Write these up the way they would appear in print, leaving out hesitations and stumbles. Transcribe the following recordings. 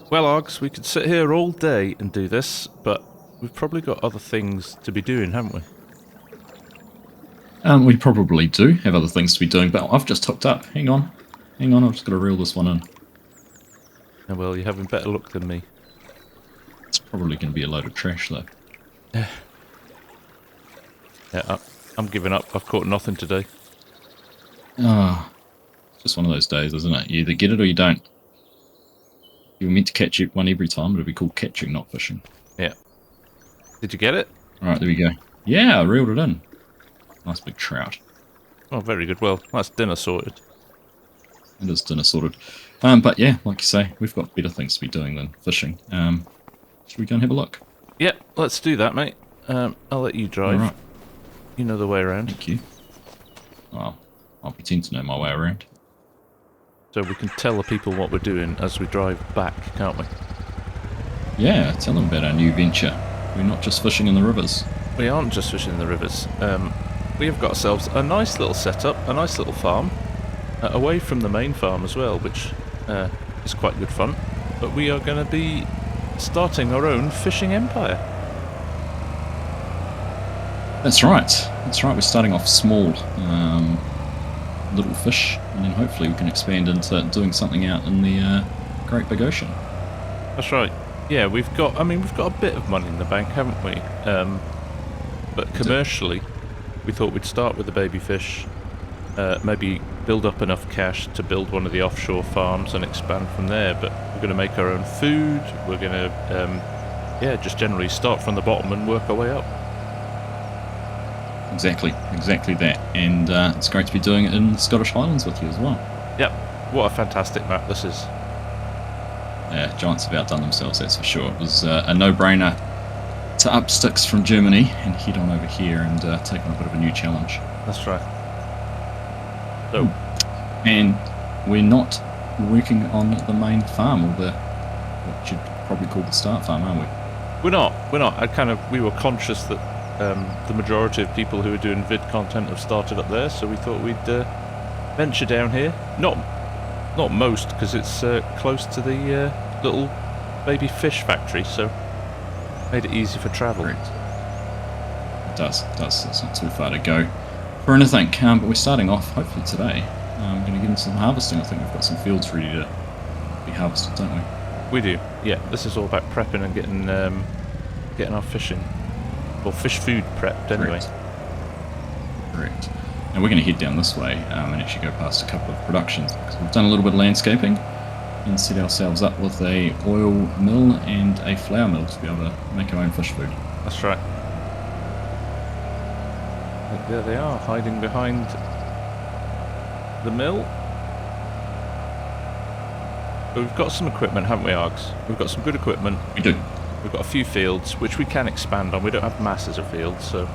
Well, Args, we could sit here all day and do this, but we've probably got other things to be doing, haven't we? We probably do have other things to be doing, but I've just hooked up. Hang on. Hang on, I've just got to reel this one in. Oh, well, you're having better luck than me. It's probably going to be a load of trash, though. Yeah, I'm giving up. I've caught nothing today. Ah, it's just one of those days, isn't it? You either get it or you don't. You were meant to catch one every time, but it'd be called catching, not fishing. Yeah. Did you get it? Alright, there we go. Yeah, I reeled it in. Nice big trout. Oh, very good. Well, that's dinner sorted. It is dinner sorted. But yeah, like you say, we've got better things to be doing than fishing. Should we go and have a look? Yeah, let's do that, mate. I'll let you drive. Alright. You know the way around. Thank you. Well, I'll pretend to know my way around. So we can tell the people what we're doing as we drive back, can't we? Yeah, tell them about our new venture. We're not just fishing in the rivers. We aren't just fishing in the rivers. We have got ourselves a nice little setup, a nice little farm, away from the main farm as well, which is quite good fun. But we are going to be starting our own fishing empire. That's right. That's right. We're starting off small, little fish, and then hopefully we can expand into doing something out in the Great Big Ocean. That's right. Yeah, we've got a bit of money in the bank, haven't we? But commercially, we thought we'd start with the baby fish, maybe build up enough cash to build one of the offshore farms and expand from there. But we're going to make our own food. We're going to, just generally start from the bottom and work our way up. Exactly that. And it's great to be doing it in the Scottish Highlands with you as well. Yep. What a fantastic map this is. Yeah, Giants have outdone themselves, that's for sure. It was a no-brainer to up sticks from Germany and head on over here and take on a bit of a new challenge. That's right. So, and we're not working on the main farm, or what you'd probably call the start farm, are we? We're not. We were conscious that the majority of people who are doing vid content have started up there, so we thought we'd venture down here. Not most, because it's close to the little baby fish factory, so made it easy for travel. Correct. It does. It's not too far to go for anything, but we're starting off, hopefully today. I'm going to get into some harvesting. I think we've got some fields ready to be harvested, don't we? We do, yeah. This is all about prepping and getting our fishing, or fish food prepped anyway. Correct. And we're going to head down this way and actually go past a couple of productions, because we've done a little bit of landscaping and set ourselves up with a oil mill and a flour mill to be able to make our own fish food. That's right. Look, there they are, hiding behind the mill. But we've got some equipment, haven't we, Args? We've got some good equipment. We do. We've got a few fields, which we can expand on. We don't have masses of fields, so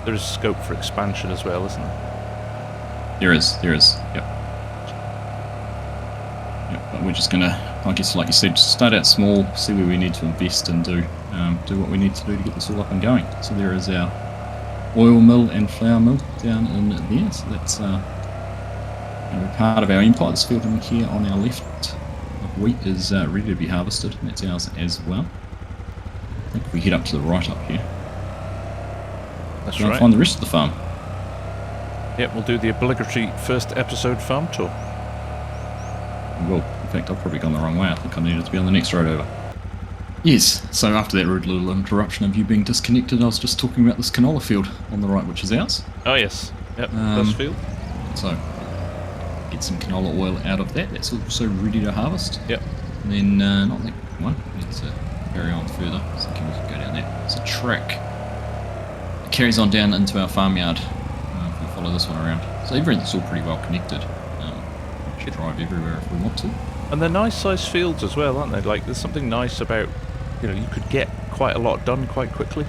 there is scope for expansion as well, isn't there? There is. Yep. But we're just going to, I guess, like you said, start out small, see where we need to invest and do what we need to do to get this all up and going. So there is our oil mill and flour mill down in there. So that's part of our empire. This field in here on our left of wheat is ready to be harvested, and that's ours as well. I think if we head up to the right up here, that's we'll right. find the rest of the farm. Yep, we'll do the obligatory first episode farm tour. We will. In fact, I've probably gone the wrong way. I think I needed to be on the next road over. Yes, so after that rude little interruption of you being disconnected, I was just talking about this canola field on the right, which is ours. Oh yes, yep, first field. So, get some canola oil out of that. That's also ready to harvest. Yep. And then, not that one, let's carry on further. I was thinking we could go down there. It's a track. It carries on down into our farmyard. If we follow this one around. So everything's all pretty well connected. We should drive everywhere if we want to. And they're nice sized fields as well, aren't they? Like, there's something nice about, you could get quite a lot done quite quickly.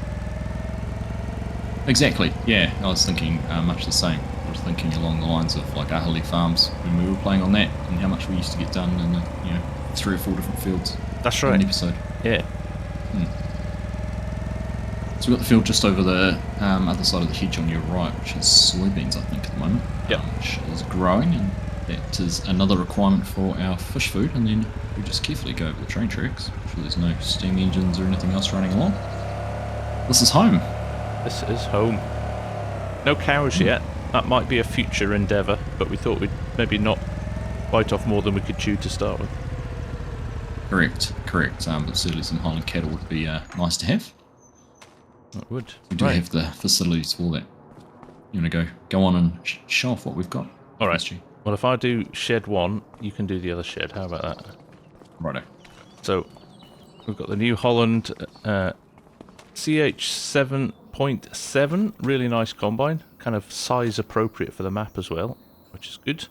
Exactly, yeah. I was thinking much the same. I was thinking along the lines of like Ahali Farms when we were playing on that, and how much we used to get done in 3 or 4 different fields. That's right. In an episode. Yeah. So we've got the field just over the other side of the hedge on your right, which is soybeans, I think, at the moment. Yep. Which is growing, and That is another requirement for our fish food, and then we just carefully go over the train tracks. Make sure there's no steam engines or anything else running along. This is home. This is home. No cows yet. That might be a future endeavour, but we thought we'd maybe not bite off more than we could chew to start with. Correct. But certainly some Highland cattle would be nice to have. It would. We do have the facilities for that. You want to go on and show off what we've got? All right. Well, if I do shed 1, you can do the other shed. How about that? Righto. So, we've got the New Holland CH7.7. Really nice combine. Kind of size appropriate for the map as well, which is good.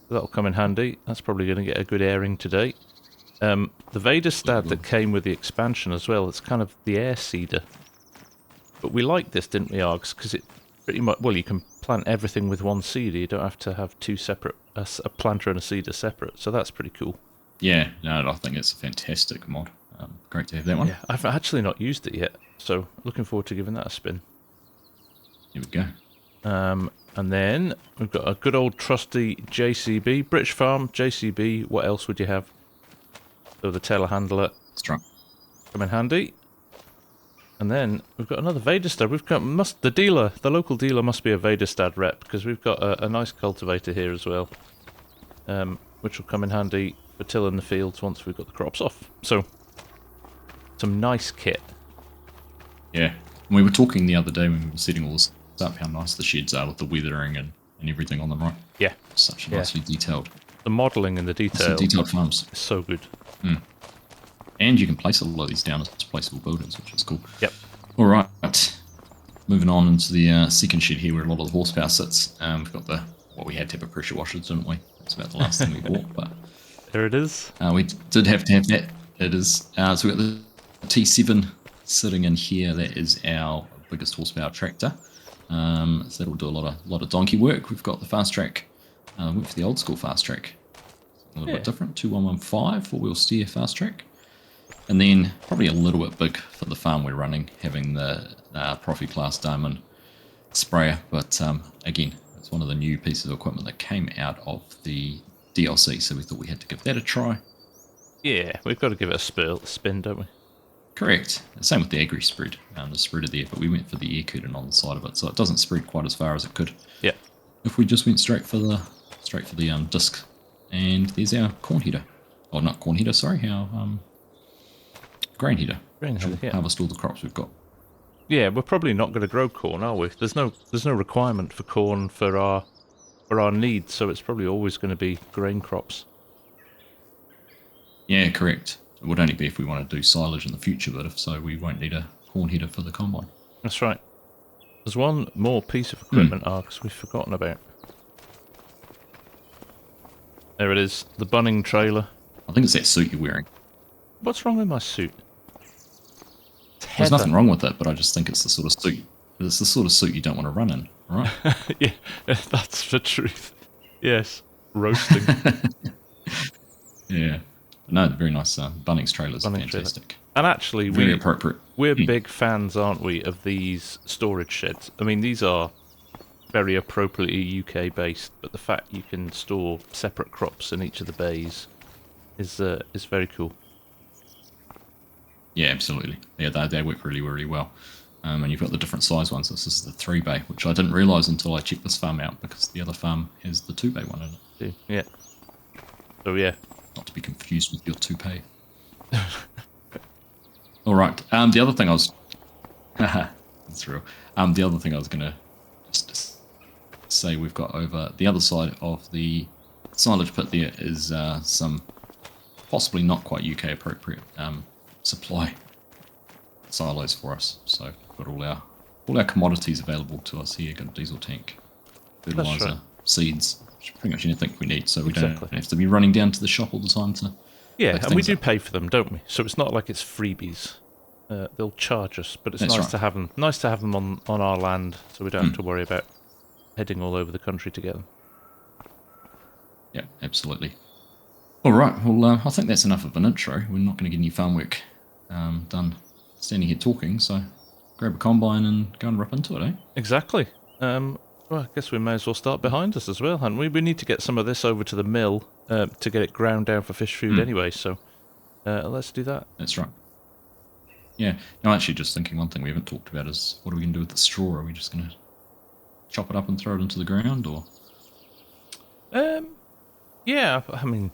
That'll come in handy. That's probably going to get a good airing today. The Vaderstad that came with the expansion as well, it's kind of the air seeder. But we liked this, didn't we, Args? Because it pretty much, well, you can plant everything with one seeder. You don't have to have two separate, a planter and a seeder separate. So that's pretty cool. Yeah, no, I think it's a fantastic mod. Great to have that one. Yeah, I've actually not used it yet, so looking forward to giving that a spin. Here we go. And then we've got a good old trusty JCB, British Farm, JCB. What else would you have? So the telehandler. Strong. Come in handy. And then we've got another Vaderstad. We've got the local dealer must be a Vaderstad rep, because we've got a nice cultivator here as well, which will come in handy for tilling the fields once we've got the crops off. So some nice kit. Yeah, and we were talking the other day when we were setting all this up, how nice the sheds are with the weathering and everything on them, right? Yeah. Such nicely detailed. The modelling and the detail. Detailed farms. Is so good. Mm. And you can place a lot of these down as placeable buildings, which is cool. Yep. All right. Moving on into the second shed here, where a lot of the horsepower sits. We've got we had to have a pressure washers, didn't we? That's about the last thing we bought, but there it is. We did have to have that. It is. So we've got the T7 sitting in here. That is our biggest horsepower tractor. So that'll do a lot of donkey work. We've got the fast track. Went for the old school fast track. A little bit different. 2115 4-wheel steer fast track. And then probably a little bit big for the farm we're running, having the Profi Class Diamond sprayer. But again, it's one of the new pieces of equipment that came out of the DLC, so we thought we had to give that a try. Yeah, we've got to give it a spin, don't we? Correct. Same with the agri spread, the spreader there, but we went for the air curtain on the side of it, so it doesn't spread quite as far as it could. Yeah. If we just went straight for the disc, and there's our corn heater. Oh, not corn heater. Sorry, our grain heater. Yeah. Harvest all the crops we've got. Yeah, we're probably not going to grow corn, are we? There's no requirement for corn for our needs, so it's probably always going to be grain crops. Yeah, correct. It would only be if we want to do silage in the future, but if so, we won't need a corn heater for the combine. That's right. There's one more piece of equipment, Arks, we've forgotten about. There it is, the bunning trailer. I think it's that suit you're wearing. What's wrong with my suit? There's nothing wrong with it, but I just think it's the sort of suit. It's the sort of suit you don't want to run in, right? Yeah, that's the truth. Yes, roasting. Yeah. No, very nice. Bunnings trailers are fantastic. Trailer. And actually, very appropriate. We're big fans, aren't we, of these storage sheds? I mean, these are very appropriately UK based, but the fact you can store separate crops in each of the bays is very cool. Yeah, absolutely. Yeah, they work really, really well. And you've got the different size ones. This is the 3-bay, which I didn't realise until I checked this farm out, because the other farm has the 2-bay one in it. Yeah. So yeah. Not to be confused with your 2-bay. All right. The other thing I was... That's real. The other thing I was going to just say we've got over the other side of the silage pit there is some possibly not quite UK appropriate supply silos for us. So we've got all our commodities available to us here. Got a diesel tank, fertilizer, right. Seeds, pretty much anything we need. So we don't have to be running down to the shop all the time to. Yeah, and we do pay for them, don't we? So it's not like it's freebies. They'll charge us, but it's nice to have them. Nice to have them on our land, so we don't have to worry about heading all over the country to get them. Yeah, absolutely. All right. Well, I think that's enough of an intro. We're not going to get any farm work done standing here talking. So grab a combine and go and rip into it, eh? Exactly. Well, I guess we may as well start behind us as well, hadn't we? We need to get some of this over to the mill to get it ground down for fish food anyway, so let's do that. That's right. Yeah. No, actually, just thinking one thing we haven't talked about is what are we going to do with the straw? Are we just going to chop it up and throw it into the ground, or? Yeah, I mean,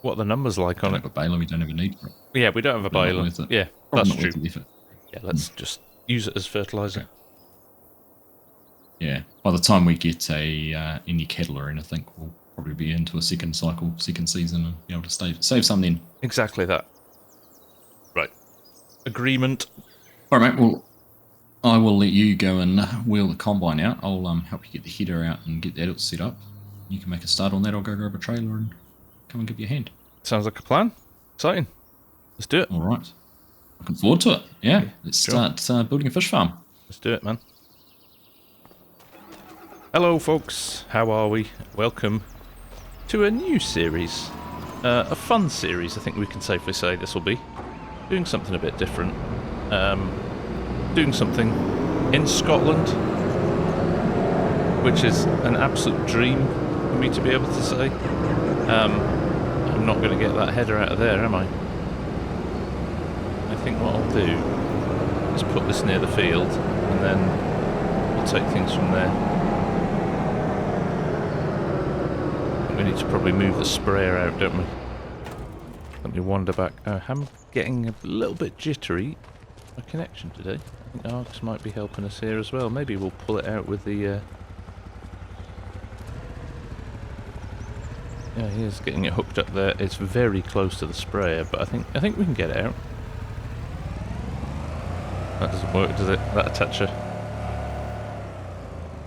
what are the numbers like on Don't it? have a baler, we don't have a need for it. Yeah, we don't have a Probably not baler. worth it. Yeah, Probably that's not worth true. the effort. Yeah, let's just use it as fertilizer. Okay. Yeah. By the time we get any cattle or anything, we'll probably be into a second cycle, second season, and be able to save some then. Exactly that. Right. Agreement. All right, mate. Well, I will let you go and wheel the combine out. I'll help you get the header out and get that all set up. You can make a start on that. I'll go grab a trailer and come and give you a hand. Sounds like a plan. Exciting. Let's do it. All right. Looking forward to it. Yeah. Let's start building a fish farm. Let's do it, man. Hello, folks. How are we? Welcome to a new series. A fun series, I think we can safely say this will be. Doing something a bit different. Doing something in Scotland, which is an absolute dream for me to be able to say. I'm not going to get that header out of there, am I? I think what I'll do is put this near the field, and then we'll take things from there. We need to probably move the sprayer out, don't we? Let me wander back. I'm getting a little bit jittery. My connection today. I think Args might be helping us here as well. Maybe we'll pull it out with the... Yeah, he is getting it hooked up there. It's very close to the sprayer, but I think we can get it out. That doesn't work, does it? That attacher.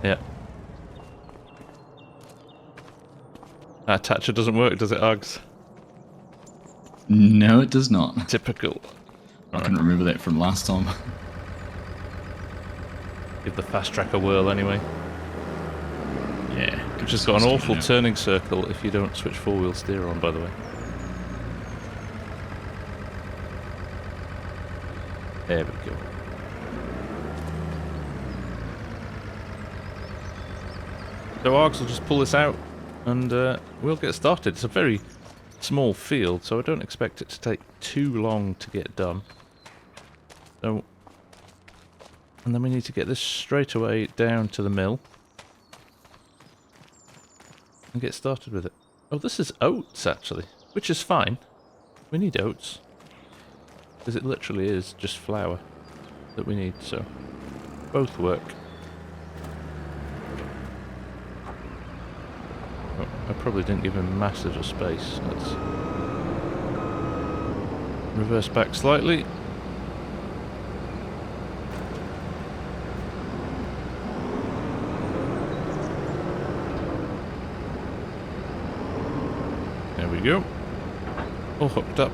Yeah. That attacher doesn't work, does it, Args? No, it does not. Typical. I can remember that from last time. Give the fast track a whirl anyway. Yeah. Which has got an awful turning circle if you don't switch four-wheel steer on, by the way. There we go. So Args will just pull this out and we'll get started. It's a very small field, so I don't expect it to take too long to get done. So, and then we need to get this straight away down to the mill and get started with it. Oh, this is oats actually, which is fine. We need oats because it literally is just flour that we need, so both work. Oh, I probably didn't give him massive of space. Let's reverse back slightly. There we go. All hooked up.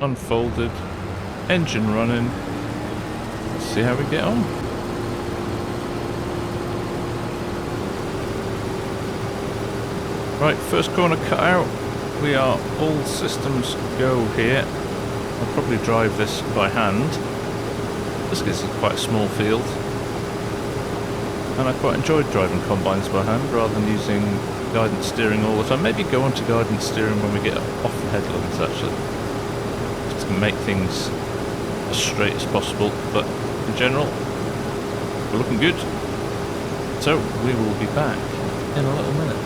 Unfolded. Engine running. Let's see how we get on. Right, first corner cut out. We are all systems go here. I'll probably drive this by hand. This is quite a small field. And I quite enjoyed driving combines by hand rather than using guidance steering all the time. Maybe go on to guidance steering when we get off the headlands actually. Just to make things as straight as possible. But in general, we're looking good. So we will be back in a little minute.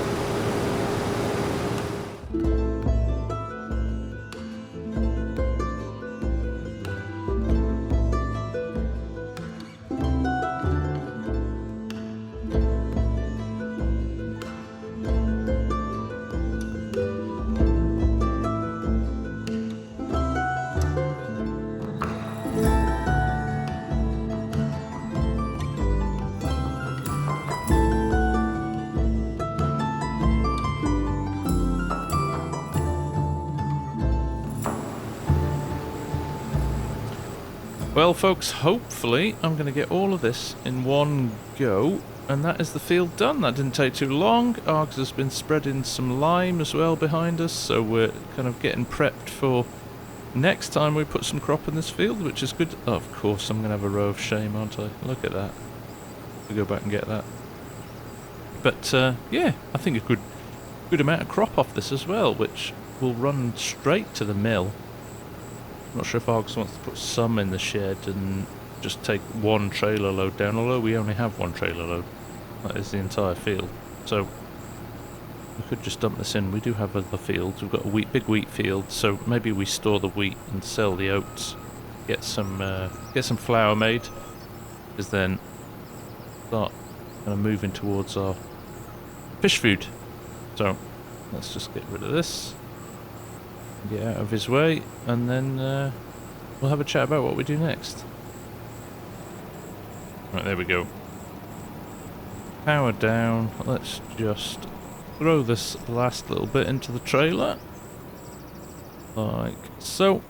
Well folks, hopefully I'm going to get all of this in one go, and that is the field done. That didn't take too long. Args has been spreading some lime as well behind us, so we're kind of getting prepped for next time we put some crop in this field, which is good. Oh, of course, I'm going to have a row of shame, aren't I? Look at that. We'll go back and get that. But, yeah, I think a good amount of crop off this as well, which will run straight to the mill. I'm not sure if Argus wants to put some in the shed and just take one trailer load down, although we only have one trailer load. That is the entire field. So we could just dump this in. We do have other fields. We've got a big wheat field, so maybe we store the wheat and sell the oats. Get some flour made, because then start kind of moving towards our fish food. So let's just get rid of this, get out of his way, and then we'll have a chat about what we do next. Right, there we go. Power down. Let's just throw this last little bit into the trailer. Like so. In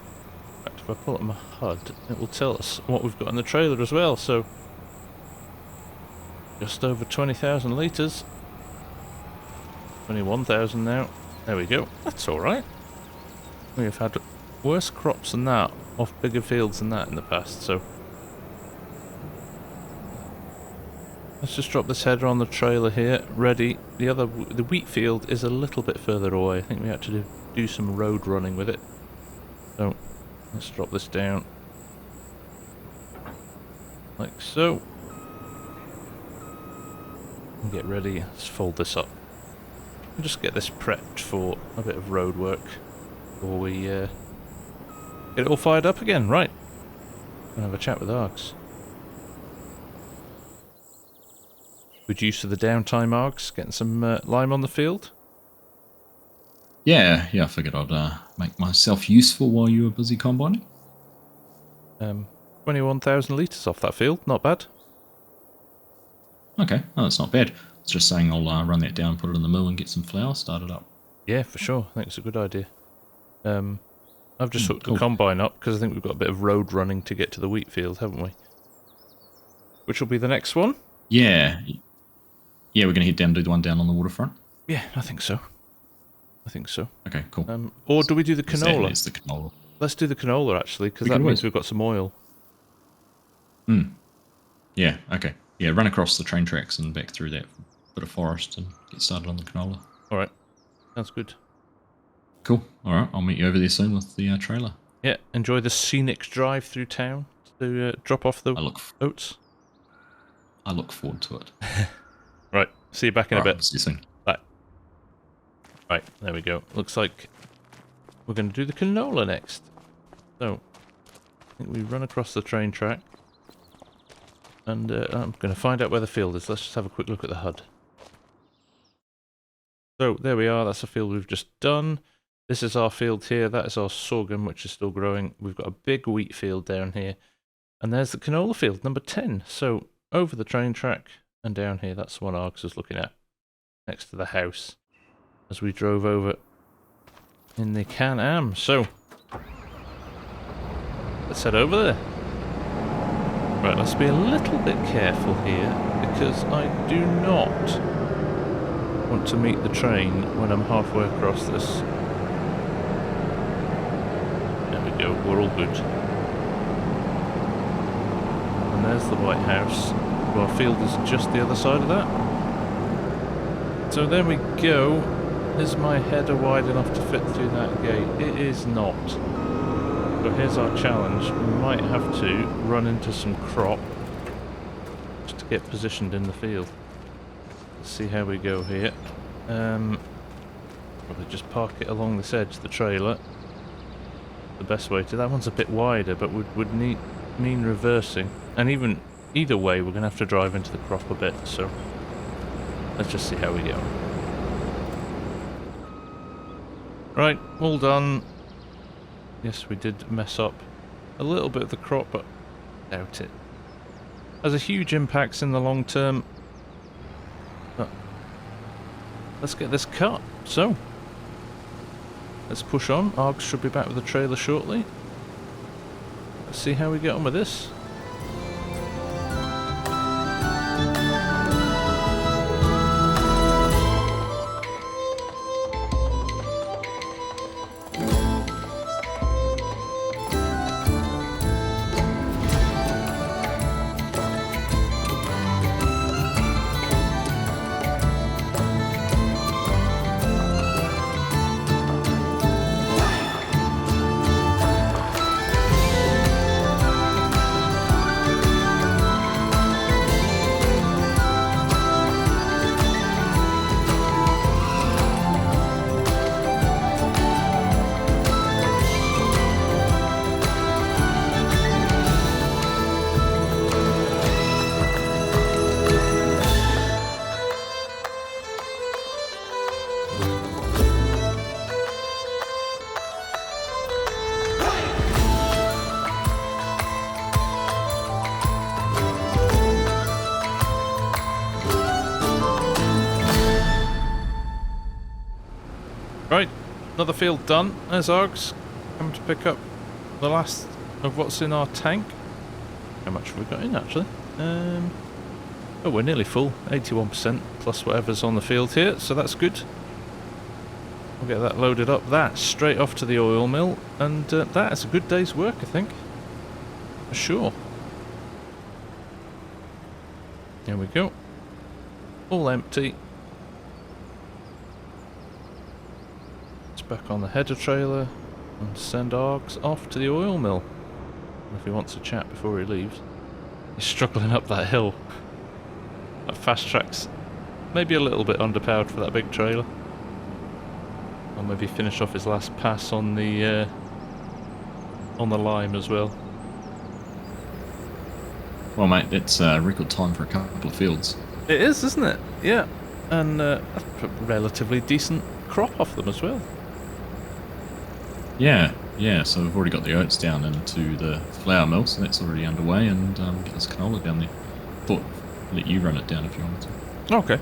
fact, if I pull up my HUD, it will tell us what we've got in the trailer as well. So, just over 20,000 litres. 21,000 now. There we go. That's alright. We have had worse crops than that off bigger fields than that in the past, so let's just drop this header on the trailer here, ready. The wheat field is a little bit further away. I think we had to do some road running with it. So let's drop this down like so. And get ready. Let's fold this up. And just get this prepped for a bit of road work before we get it all fired up again. Right. Gonna have a chat with Args. Good use of the downtime, Args. Getting some lime on the field. Yeah, I figured I'd make myself useful while you were busy combining. 21,000 litres off that field. Not bad. Okay, oh, that's not bad. I was just saying I'll run that down, put it in the mill and get some flour started up. Yeah, for sure. I think it's a good idea. I've just hooked cool. the combine up because I think we've got a bit of road running to get to the wheat field, haven't we? Which will be the next one. Yeah, we're going to head down and do the one down on the waterfront. Yeah, I think so. Okay, cool. Or do we do the canola? It's the canola. Let's do the canola, actually, because that means we've got some oil. Yeah, okay. Yeah, run across the train tracks and back through that bit of forest and get started on the canola. Alright, sounds good. Cool. Alright, I'll meet you over there soon with the trailer. Yeah, enjoy the scenic drive through town to drop off the oats. I look forward to it. Right, see you back in a bit. See you soon. Bye. Right, there we go. Looks like we're going to do the canola next. So, I think we run across the train track. And I'm going to find out where the field is. Let's just have a quick look at the HUD. So, there we are. That's the field we've just done. This is our field here. That is our sorghum, which is still growing. We've got a big wheat field down here. And there's the canola field, number 10. So, over the train track and down here, that's the one Argus is looking at. Next to the house. As we drove over in the Can-Am. So, let's head over there. Right, let's be a little bit careful here, because I do not want to meet the train when I'm halfway across this. There we go, we're all good. And there's the White House. Our field is just the other side of that. So there we go. Is my header wide enough to fit through that gate? It is not. So here's our challenge. We might have to run into some crop just to get positioned in the field. Let's see how we go here. Probably just park it along this edge, the trailer. The best way to. That one's a bit wider, but would mean reversing. And either way, we're going to have to drive into the crop a bit. So let's just see how we go. Right, all done. Yes, we did mess up a little bit of the crop, but doubt it. Has a huge impact in the long term. But let's get this cut. So, let's push on. Args should be back with the trailer shortly. Let's see how we get on with this. Right, another field done. There's Args. Come to pick up the last of what's in our tank. How much have we got in, actually? Oh, we're nearly full. 81% plus whatever's on the field here, so that's good. We'll get that loaded up. That straight off to the oil mill, and that is a good day's work, I think. For sure. There we go. All empty. It's back on the header trailer and send Args off to the oil mill. If he wants to chat before he leaves. He's struggling up that hill. That fast track's maybe a little bit underpowered for that big trailer. Or maybe finish off his last pass on the lime as well. Well, mate, it's record time for a couple of fields. It is, isn't it? Yeah, and a relatively decent crop off them as well. Yeah, yeah. So we've already got the oats down into the flour mill, so that's already underway, and get this canola down there. Thought let you run it down if you wanted to. Okay.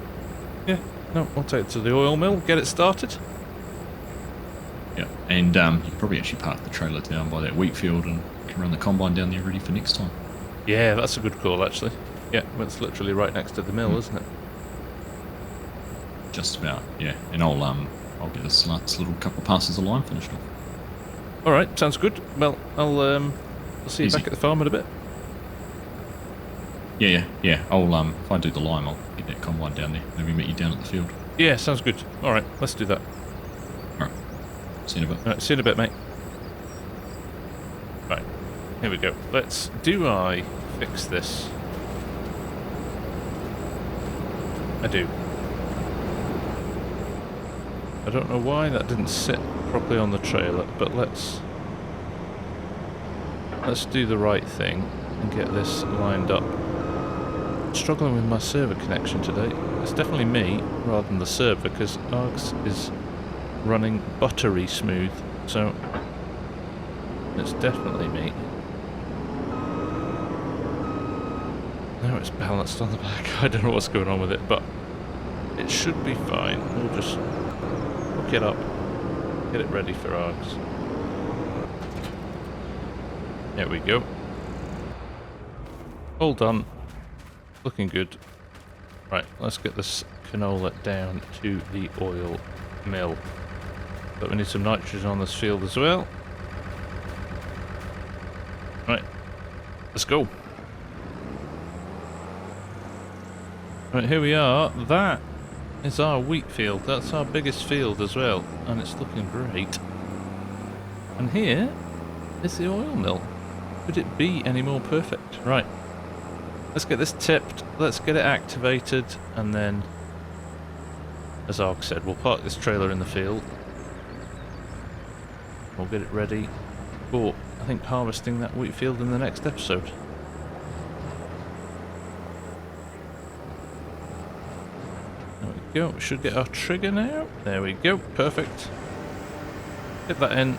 Yeah. No, I'll take it to the oil mill. Get it started. Yeah, and you could probably actually park the trailer down by that wheat field and can run the combine down there ready for next time. Yeah, that's a good call, actually. Yeah, it's literally right next to the mill, isn't it? Just about, yeah. And I'll get this last little couple of passes of lime finished off. All right, sounds good. Well, I'll see you back at the farm in a bit. Yeah. I'll if I do the lime, I'll get that combine down there. Maybe meet you down at the field. Yeah, sounds good. All right, let's do that. All right. See you in a bit. All right, see you in a bit, mate. Right, here we go. Do I fix this? I do. I don't know why that didn't sit properly on the trailer, but let's do the right thing and get this lined up. I'm struggling with my server connection today. It's definitely me rather than the server, because Args is running buttery smooth, so it's definitely me. Now it's balanced on the back. I don't know what's going on with it, but it should be fine. We'll just hook it up, get it ready for Args. There we go. All done. Looking good. Right, let's get this canola down to the oil mill. But we need some nitrogen on this field as well. Right, let's go. Right, here we are. That is our wheat field. That's our biggest field as well, and it's looking great. And here is the oil mill. Could it be any more perfect? Right, let's get this tipped, let's get it activated, and then, as Arg said, we'll park this trailer in the field. We'll get it ready for, I think, harvesting that wheat field in the next episode. Go. We should get our trigger now. There we go. Perfect. Get that in.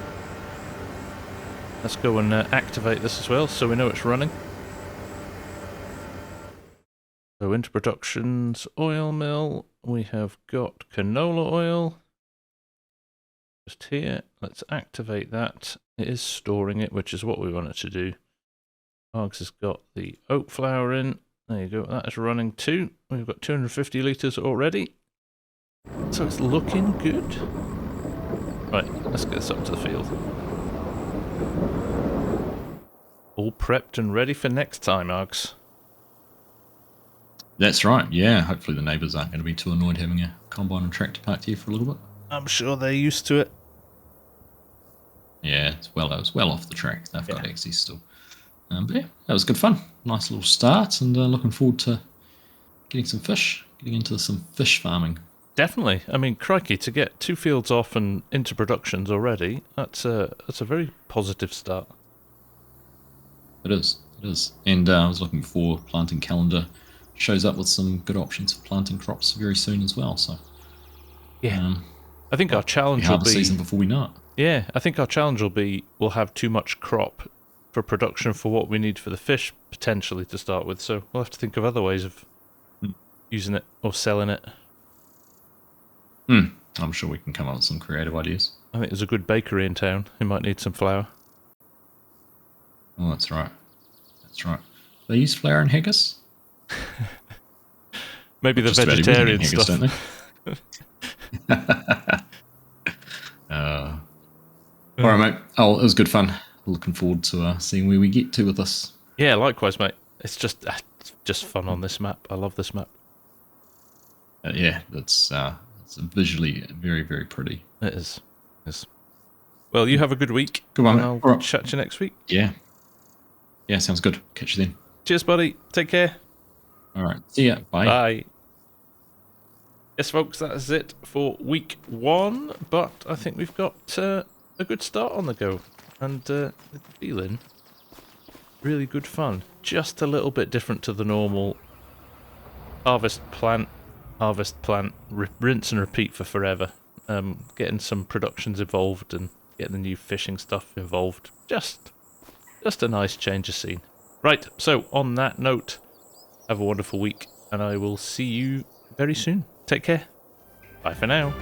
Let's go and activate this as well, so we know it's running. So into productions, oil mill. We have got canola oil. Just here. Let's activate that. It is storing it, which is what we want it to do. Args has got the oat flour in. There you go. That is running too. We've got 250 litres already. So it's looking good. Right, let's get this up to the field. All prepped and ready for next time, Args. That's right, yeah. Hopefully the neighbours aren't going to be too annoyed having a combine and tractor parked here for a little bit. I'm sure they're used to it. Yeah, it was well off the track. They've got access still. But yeah, that was good fun. Nice little start, and looking forward to getting into some fish farming. Definitely. I mean, crikey, to get 2 fields off and into productions already, that's a very positive start. It is. And I was looking for planting calendar. Shows up with some good options for planting crops very soon as well. So yeah, I think our challenge will be season before we know it. Yeah, I think our challenge will be we'll have too much crop for production for what we need for the fish potentially to start with. So we'll have to think of other ways of using it or selling it. I'm sure we can come up with some creative ideas. I think there's a good bakery in town who might need some flour. Oh, that's right. That's right. They use flour in haggis? Maybe the Just about everything in vegetarian haggis, stuff. don't they? All right, mate. Oh, it was good fun. Looking forward to seeing where we get to with this. Yeah, likewise, mate. It's just fun on this map. I love this map. Yeah, it's visually very, very pretty. It is. Well, you have a good week. Good one, and mate. I'll All right. chat to you next week. Yeah. Yeah, sounds good. Catch you then. Cheers, buddy. Take care. All right. See ya. Bye. Bye. Yes, folks, that is it for week 1. But I think we've got a good start on the go. And feeling really good fun. Just a little bit different to the normal harvest, plant, rinse and repeat for forever. Getting some productions involved and getting the new fishing stuff involved. Just a nice change of scene. Right, so on that note, have a wonderful week, and I will see you very soon. Take care. Bye for now.